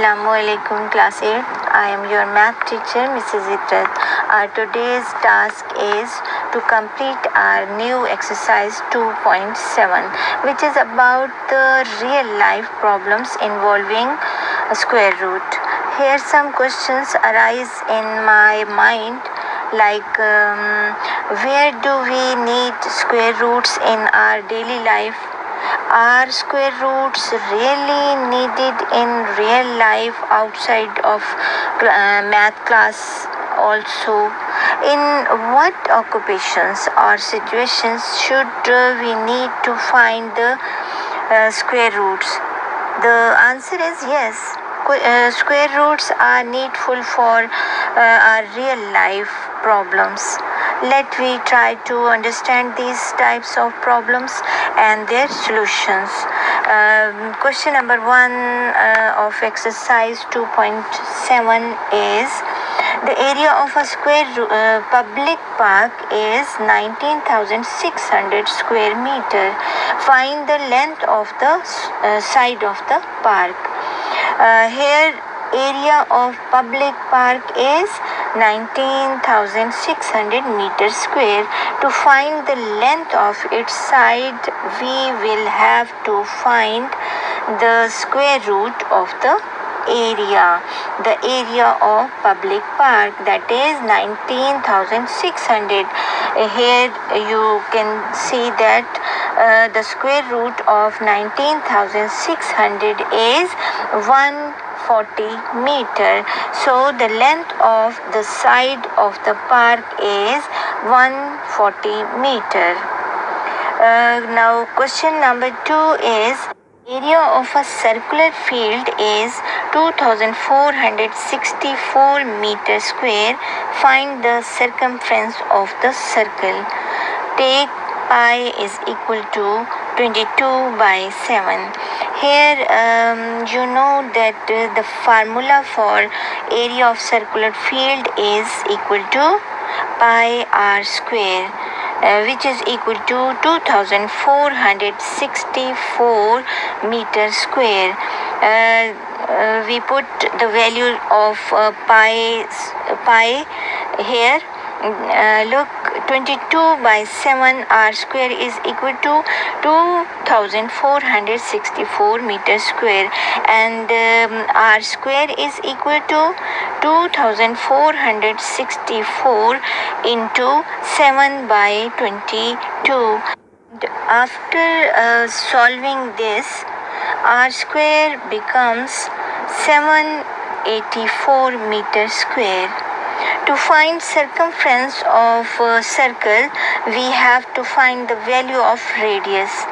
Assalamualaikum class 8. I am your math teacher Mrs. Idrat. Our today's task is to complete our new exercise 2.7, which is about the real life problems involving a square root. Here some questions arise in my mind like where do we need square roots in our daily life? Are square roots really needed in real life outside of math class also? In what occupations or situations should we need to find the square roots? The answer is yes. Square roots are needful for our real life problems. Let we try to understand these types of problems and their solutions. Question number 1 of exercise 2.7 is the area of a square public park is 19,600 square meter. Find the length of the side of the park. Here area of public park is 19,600 meters square. To find the length of its side, we will have to find the square root of the area. The area of public park, that is 19,600. Here you can see that the square root of 19,600 is 140 meter. So the length of the side of the park is 140 meter. Now question number 2 is area of a circular field is 2,464 meter square. Find the circumference of the circle. Take pi is equal to 22 by 7. Here you know that the formula for area of circular field is equal to pi r square, which is equal to 2,464 meter square. We put the value of pi here. Look, 22 by 7 r square is equal to 2,464 meter square, and r square is equal to 2,464 into 7 by 22. After solving this, r square becomes 784 meter square. To find circumference of a circle, we have to find the value of radius.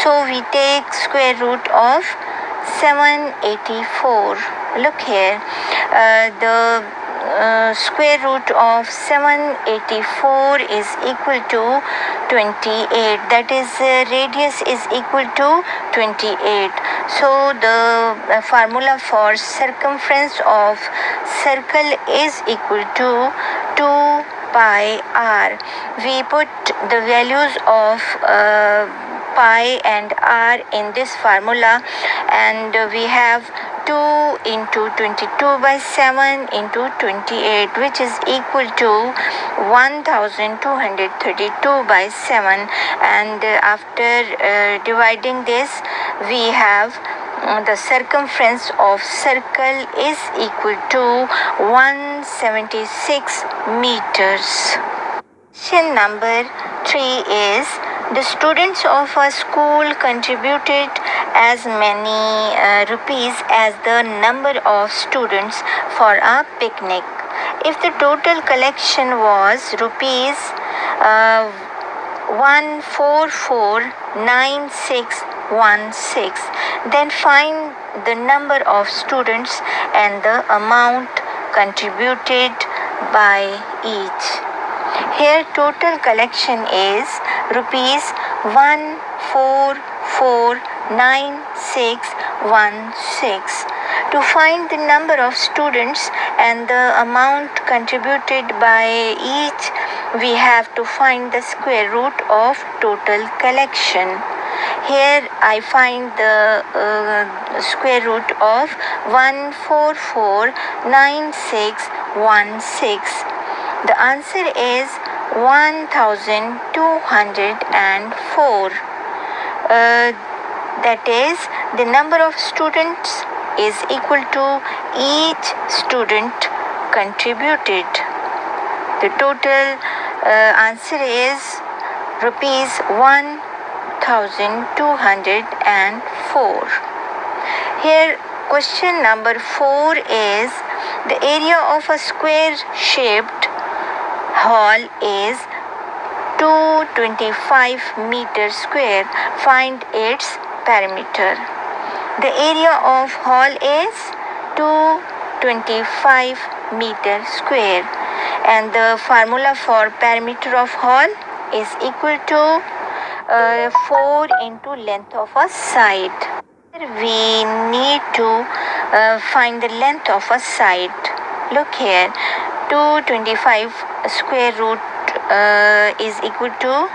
So we take square root of 784. Look here, the square root of 784 is equal to 28. That is, radius is equal to 28. So the formula for circumference of circle is equal to 2 pi r. We put the values of pi and r in this formula, and we have 2 into 22 by 7 into 28, which is equal to 1,232 by 7. And after dividing this, we have the circumference of circle is equal to 176 meters. Question number 3 is the students of a school contributed as many rupees as the number of students for a picnic. If the total collection was rupees 1449616, then find the number of students and the amount contributed by each. Here total collection is rupees 1449616. To find the number of students and the amount contributed by each, we have to find the square root of total collection. Here I find the square root of 1449616. The answer is 1204. That is, the number of students is equal to each student contributed. The total answer is rupees 1204. Here question number 4 is, the area of a square shaped hall is 225 meters square. Find its perimeter. The area of hall is 225 meters square, and the formula for perimeter of hall is equal to 4 into length of a side. We need to find the length of a side. Look here, 225 square root is equal to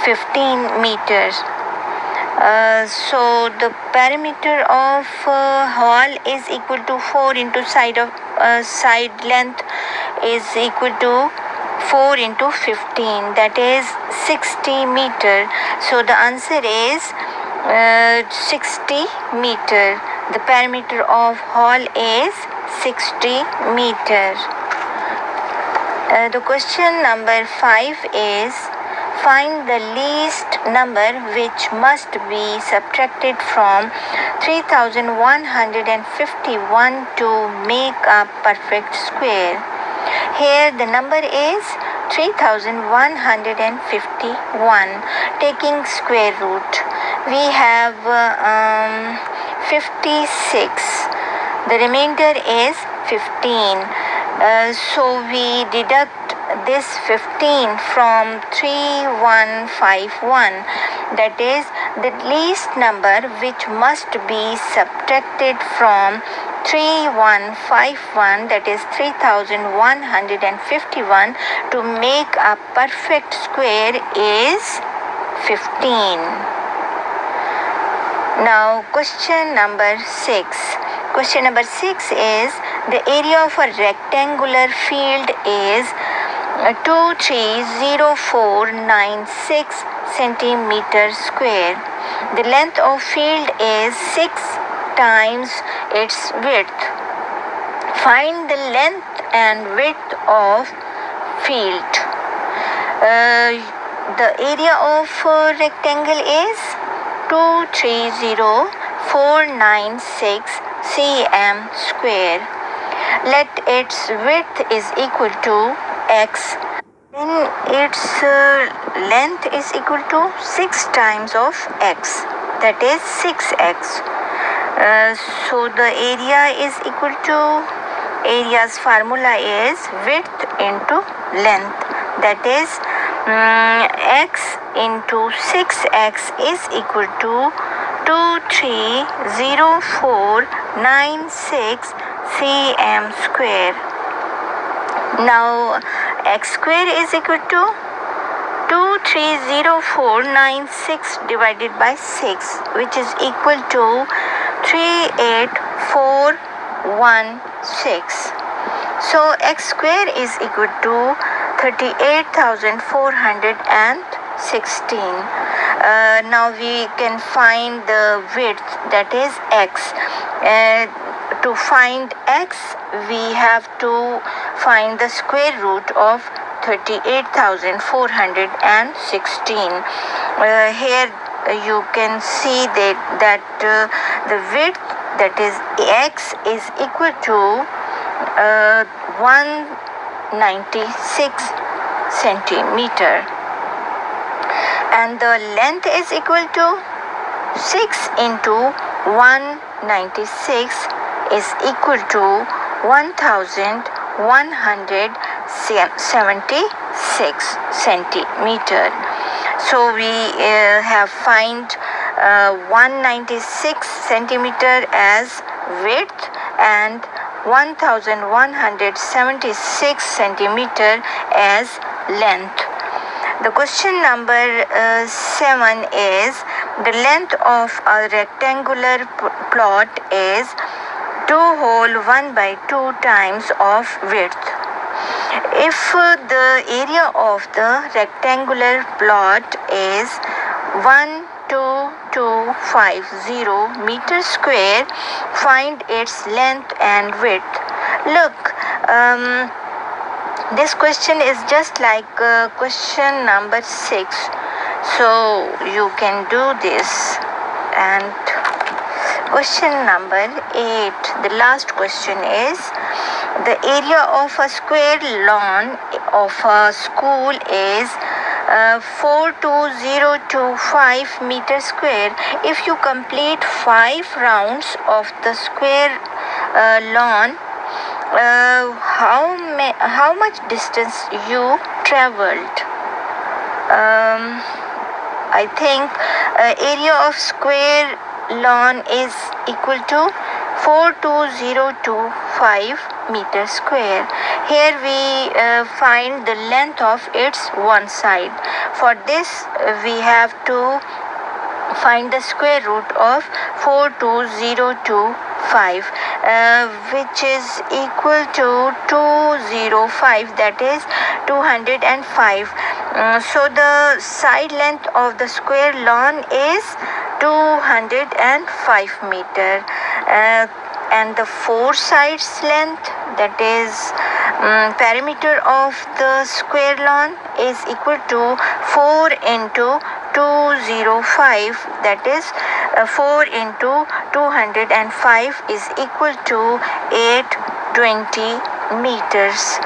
15 meters. So the perimeter of hall is equal to 4 into side length is equal to 4 into 15, that is 60 meter. So the answer is 60 meter. The perimeter of hall is 60 meter. The question number 5 is, find the least number which must be subtracted from 3151 to make a perfect square. Here the number is 3151. Taking square root, we have 56. The remainder is 15. So we deduct this 15 from 3151. That is, the least number which must be subtracted from 3151, that is 3151, to make a perfect square is 15. Now question number 6. Question number 6 is, the area of a rectangular field is 230496 centimeters square. The length of field is 6 times its width. Find the length and width of field. The area of rectangle is 230496 cm square. Let its width is equal to x. Then its length is equal to 6 times of x, that is 6x. So the area is equal to, area's formula is width into length, that is x into 6x is equal to 230496 cm square. Now x square is equal to 230,496 divided by 6, which is equal to 38416. So x square is equal to 38,416. Now we can find the width, that is x. To find x, we have to find the square root of 38,416. Here you can see that the width, that is x, is equal to 196 centimeter, and the length is equal to 6 into 196 is equal to 1176 centimeter. So we have find 196 centimeter as width and 1176 centimeter as length. The question number 7 is, The length of a rectangular plot is 2 whole 1 by 2 times of width. If the area of the rectangular plot is 12250 meters square, find its length and width. Look, this question is just like question number 6. So you can do this. And question number 8, the last question is, the area of a square lawn of a school is 42025 meters square. If you complete 5 rounds of the square lawn, how much distance you traveled? I think area of square lawn is equal to 42025 meters square. Here we find the length of its one side. For this we have to find the square root of 42025, which is equal to 205, that is 205. So the side length of the square lawn is 205 meter, and the four sides length, that is perimeter of the square lawn, is equal to 4 into 205, that is 4 into 205 is equal to 820 meters.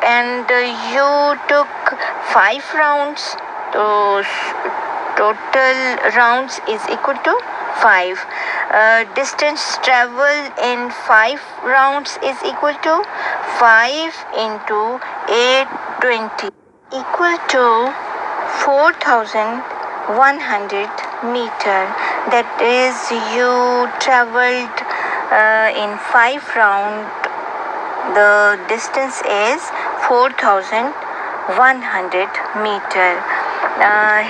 And you took 5 rounds, so total rounds is equal to 5. Distance traveled in 5 rounds is equal to 5 into 820, equal to 4100 meter. That is, you traveled in 5 rounds. The distance is 4100 meter.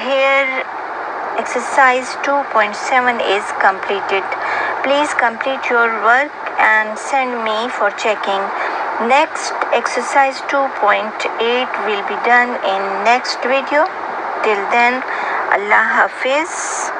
Here exercise 2.7 is completed. Please complete your work and send me for checking. Next exercise 2.8 will be done in next video. Till then, Allah Hafiz.